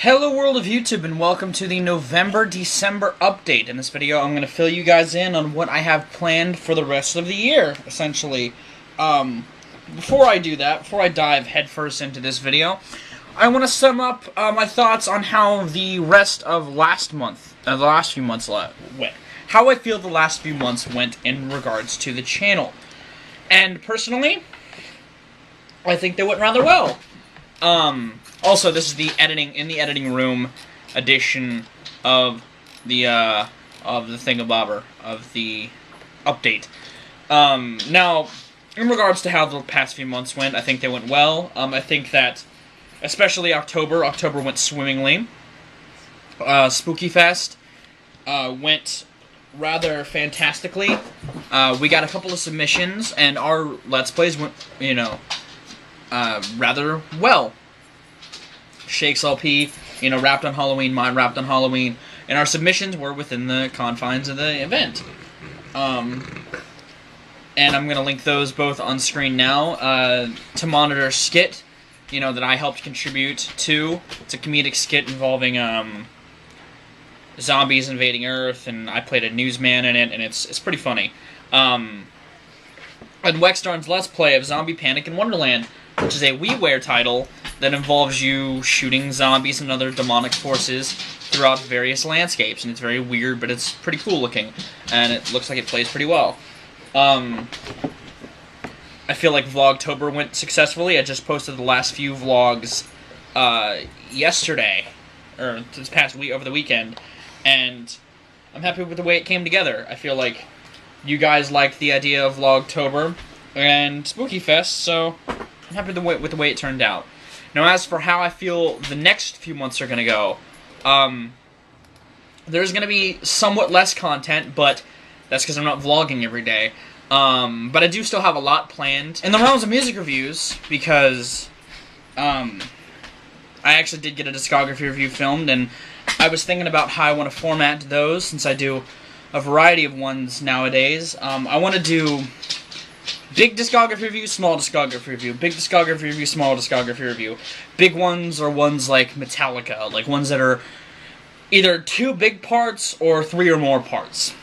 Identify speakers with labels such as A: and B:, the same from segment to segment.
A: Hello world of YouTube and welcome to the November-December update. In this video I'm going to fill you guys in on what I have planned for the rest of the year, essentially. Before I do that, before I dive headfirst into this video, I want to sum up my thoughts on how the rest of last month, the last few months went. How I feel the last few months went in regards to the channel. And personally, I think they went rather well. Also, this is the editing room edition of the thingamabobber, of the update. Now, in regards to how the past few months went, I think they went well. I think that, especially October went swimmingly. Spooky Fest went rather fantastically. We got a couple of submissions, and our Let's Plays went, rather well. Shake's LP, wrapped on Halloween, mine wrapped on Halloween, and our submissions were within the confines of the event. And I'm going to link those both on screen now. To Monitor skit, that I helped contribute to. It's a comedic skit involving zombies invading Earth, and I played a newsman in it, and it's pretty funny. And Wexdarn's Let's Play of Zombie Panic in Wonderland, which is a WiiWare title that involves you shooting zombies and other demonic forces throughout various landscapes, and it's very weird, but it's pretty cool looking, and it looks like it plays pretty well. I feel like Vlogtober went successfully. I just posted the last few vlogs yesterday, or this past week, over the weekend, and I'm happy with the way it came together. I feel like you guys liked the idea of Vlogtober and Spooky Fest, so I'm happy with the way it turned out. Now, as for how I feel the next few months are going to go, there's going to be somewhat less content, but that's because I'm not vlogging every day. But I do still have a lot planned in the realms of music reviews, because I actually did get a discography review filmed, and I was thinking about how I want to format those, since I do a variety of ones nowadays. I want to do big discography review, small discography review, big discography review, small discography review. Big ones are ones like Metallica, like ones that are either 2 big parts or 3 or more parts.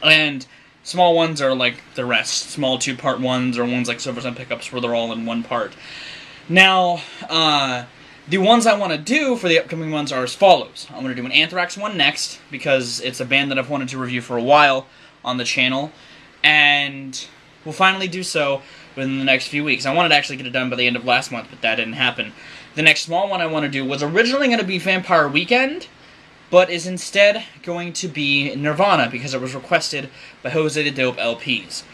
A: And small ones are like the rest, small 2-part ones, or ones like Silvers and Pickups where they're all in 1 part. Now, the ones I want to do for the upcoming ones are as follows. I'm going to do an Anthrax one next, because it's a band that I've wanted to review for a while on the channel, and we'll finally do so within the next few weeks. I wanted to actually get it done by the end of last month, but that didn't happen. The next small one I want to do was originally going to be Vampire Weekend, but is instead going to be Nirvana, because it was requested by Jose the Dope LPs.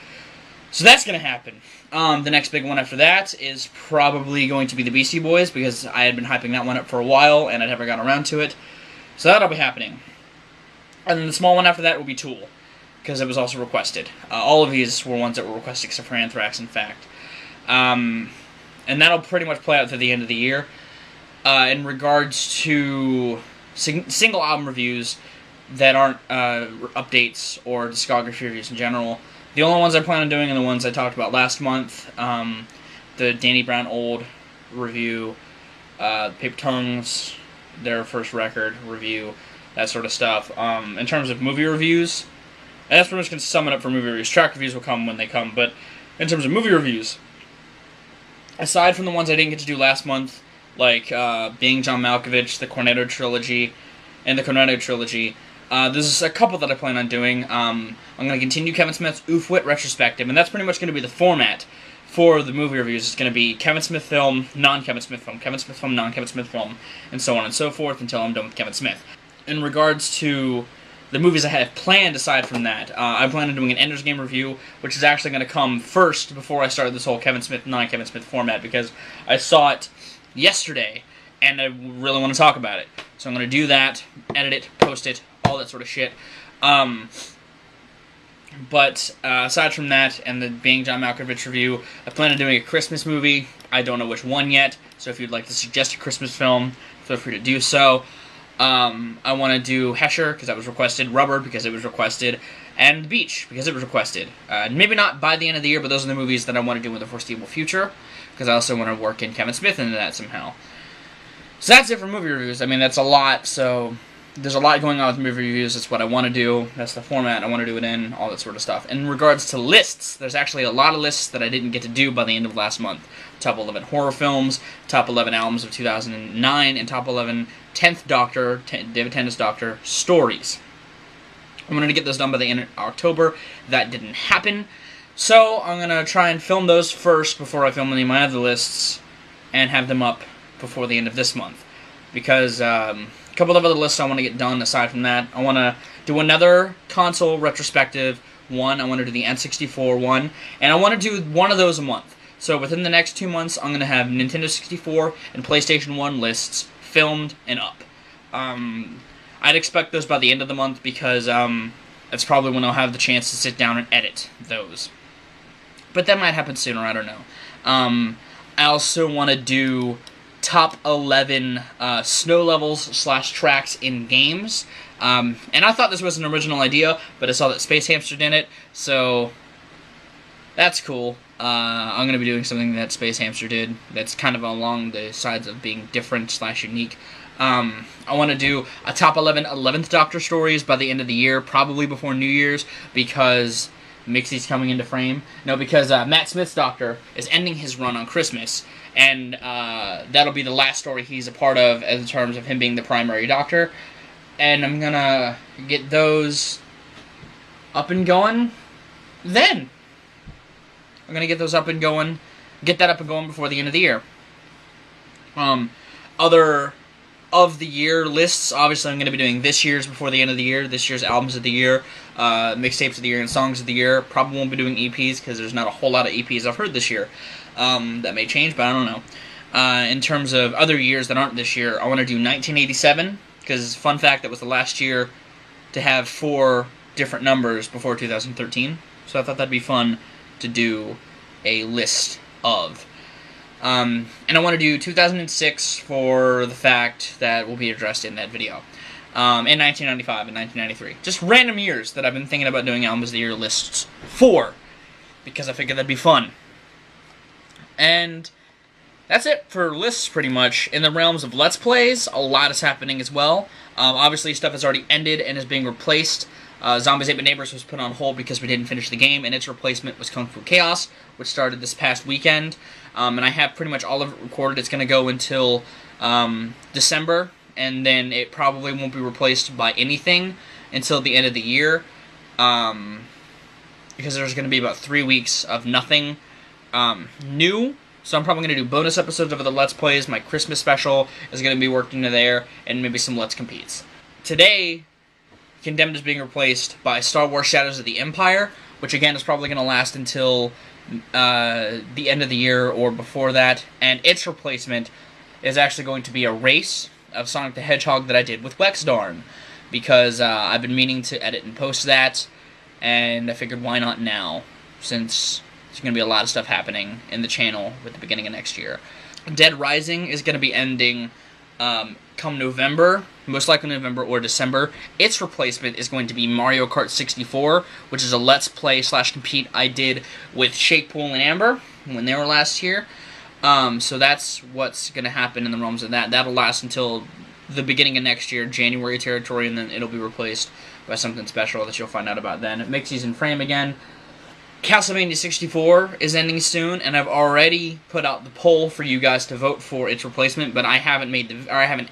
A: So that's going to happen. The next big one after that is probably going to be the Beastie Boys, because I had been hyping that one up for a while, and I'd never gotten around to it. So that'll be happening. And then the small one after that will be Tool, because it was also requested. All of these were ones that were requested, except for Anthrax, in fact. And that'll pretty much play out through the end of the year. In regards to single album reviews that aren't updates or discography reviews in general, the only ones I plan on doing are the ones I talked about last month. The Danny Brown Old review, Paper Tongues, their first record review, that sort of stuff. In terms of movie reviews, and that's pretty much going to sum it up for movie reviews. Track reviews will come when they come, but in terms of movie reviews, aside from the ones I didn't get to do last month, like Being John Malkovich, the Cornetto Trilogy, and the Cornetto Trilogy, there's a couple that I plan on doing. I'm going to continue Kevin Smith's Oofwit Retrospective, and that's pretty much going to be the format for the movie reviews. It's going to be Kevin Smith film, non-Kevin Smith film, Kevin Smith film, non-Kevin Smith film, and so on and so forth until I'm done with Kevin Smith. In regards to the movies I have planned aside from that, I plan on doing an Ender's Game review, which is actually going to come first before I start this whole Kevin Smith, non-Kevin Smith format, because I saw it yesterday, and I really want to talk about it. So I'm going to do that, edit it, post it, all that sort of shit. But aside from that, and the Being John Malkovich review, I plan on doing a Christmas movie. I don't know which one yet, so if you'd like to suggest a Christmas film, feel free to do so. I want to do Hesher, because that was requested, Rubber, because it was requested, and The Beach, because it was requested. Maybe not by the end of the year, but those are the movies that I want to do in the foreseeable future, because I also want to work in Kevin Smith into that somehow. So that's it for movie reviews. I mean, that's a lot, so there's a lot going on with movie reviews. That's what I want to do. That's the format I want to do it in, all that sort of stuff. In regards to lists, there's actually a lot of lists that I didn't get to do by the end of last month. Top 11 horror films, top 11 albums of 2009, and top 11 10th Doctor, David Tennant's Doctor, stories. I'm going to get those done by the end of October. That didn't happen. So I'm going to try and film those first before I film any of my other lists and have them up before the end of this month. Because a couple of other lists I want to get done aside from that. I want to do another console retrospective one. I want to do the N64 one. And I want to do one of those a month. So within the next 2 months, I'm going to have Nintendo 64 and PlayStation 1 lists filmed and up. I'd expect those by the end of the month because that's probably when I'll have the chance to sit down and edit those. But that might happen sooner, I don't know. I also want to do top 11 snow levels / tracks in games. And I thought this was an original idea, but I saw that Space Hamster did it, so that's cool. I'm going to be doing something that Space Hamster did that's kind of along the sides of being different / unique. I want to do a top 11 11th Doctor stories by the end of the year, probably before New Year's, because Mixie's coming into frame. No, because Matt Smith's Doctor is ending his run on Christmas, and that'll be the last story he's a part of in terms of him being the primary Doctor. And I'm going to get those up and going then. I'm going to get those up and going, get that up and going before the end of the year. Other of the year lists, obviously I'm going to be doing this year's before the end of the year, this year's albums of the year, mixtapes of the year, and songs of the year. Probably won't be doing EPs because there's not a whole lot of EPs I've heard this year. That may change, but I don't know. In terms of other years that aren't this year, I want to do 1987, because fun fact, that was the last year to have 4 different numbers before 2013. So I thought that'd be fun to do a list of. And I want to do 2006 for the fact that will be addressed in that video. And 1995 and 1993. Just random years that I've been thinking about doing albums of the year lists for, because I figured that'd be fun. And that's it for lists, pretty much. In the realms of Let's Plays, a lot is happening as well. Obviously, stuff has already ended and is being replaced. Zombies Ate My Neighbors was put on hold because we didn't finish the game, and its replacement was Kung Fu Chaos, which started this past weekend. And I have pretty much all of it recorded. It's going to go until December, and then it probably won't be replaced by anything until the end of the year, because there's going to be about 3 weeks of nothing new. So I'm probably going to do bonus episodes of the Let's Plays. My Christmas special is going to be worked into there, and maybe some Let's Competes. Today, Condemned is being replaced by Star Wars Shadows of the Empire, which again is probably going to last until the end of the year or before that, and its replacement is actually going to be a race of Sonic the Hedgehog that I did with Wexdarn, because I've been meaning to edit and post that, and I figured why not now, since there's going to be a lot of stuff happening in the channel with the beginning of next year. Dead Rising is going to be ending come November, most likely November or December. Its replacement is going to be Mario Kart 64, which is a Let's Play / compete I did with Shakepool and Amber when they were last here. So that's what's going to happen in the realms of that. That'll last until the beginning of next year, January territory, and then it'll be replaced by something special that you'll find out about then. Mixie's in frame again. Castlevania 64 is ending soon, and I've already put out the poll for you guys to vote for its replacement, but I haven't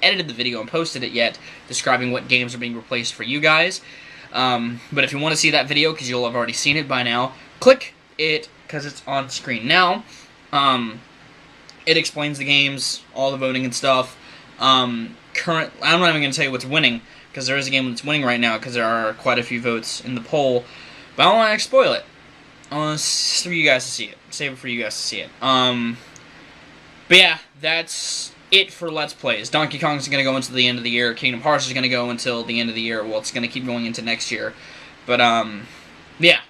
A: edited the video and posted it yet, describing what games are being replaced for you guys. But if you want to see that video, because you'll have already seen it by now, click it, because it's on screen now. It explains the games, all the voting and stuff. I'm not even going to tell you what's winning, because there is a game that's winning right now, because there are quite a few votes in the poll, but I don't want to spoil it. I want for you guys to see it. Save it for you guys to see it. But yeah, that's it for Let's Plays. Donkey Kong is going to go until the end of the year. Kingdom Hearts is going to go until the end of the year. Well, it's going to keep going into next year. But, yeah.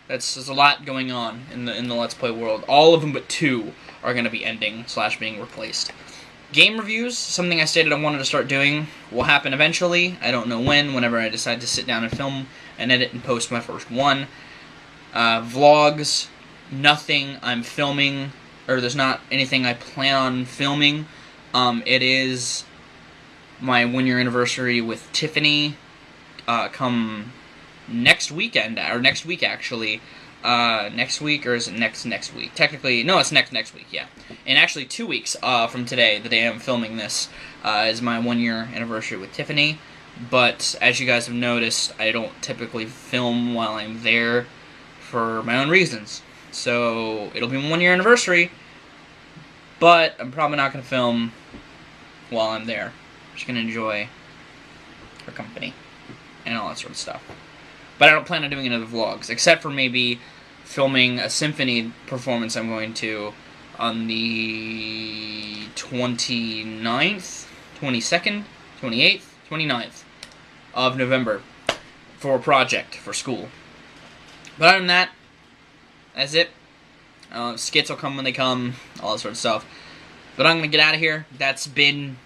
A: There's a lot going on in the Let's Play world. All of them but 2 are going to be ending / being replaced. Game reviews, something I stated I wanted to start doing, will happen eventually. I don't know when, whenever I decide to sit down and film and edit and post my first one. Vlogs, nothing I'm filming, or there's not anything I plan on filming It is my 1-year anniversary with Tiffany. Come next weekend, or next week actually. Next week, or is it next week? Technically, no, it's next week, yeah. And actually 2 weeks from today, the day I'm filming this, is my 1-year anniversary with Tiffany. But as you guys have noticed, I don't typically film while I'm there for my own reasons. So it'll be my 1-year anniversary, but I'm probably not going to film while I'm there. I'm just going to enjoy her company and all that sort of stuff. But I don't plan on doing any other vlogs, except for maybe filming a symphony performance I'm going to on the 29th, 22nd, 28th, 29th of November for a project for school. But other than that, that's it. Skits will come when they come, all that sort of stuff. But I'm going to get out of here. That's been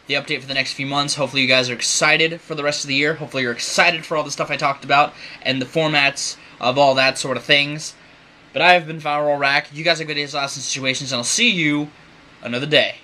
A: the update for the next few months. Hopefully you guys are excited for the rest of the year. Hopefully you're excited for all the stuff I talked about and the formats of all that sort of things. But I have been ViralRak. You guys have good days, lives, and situations, and I'll see you another day.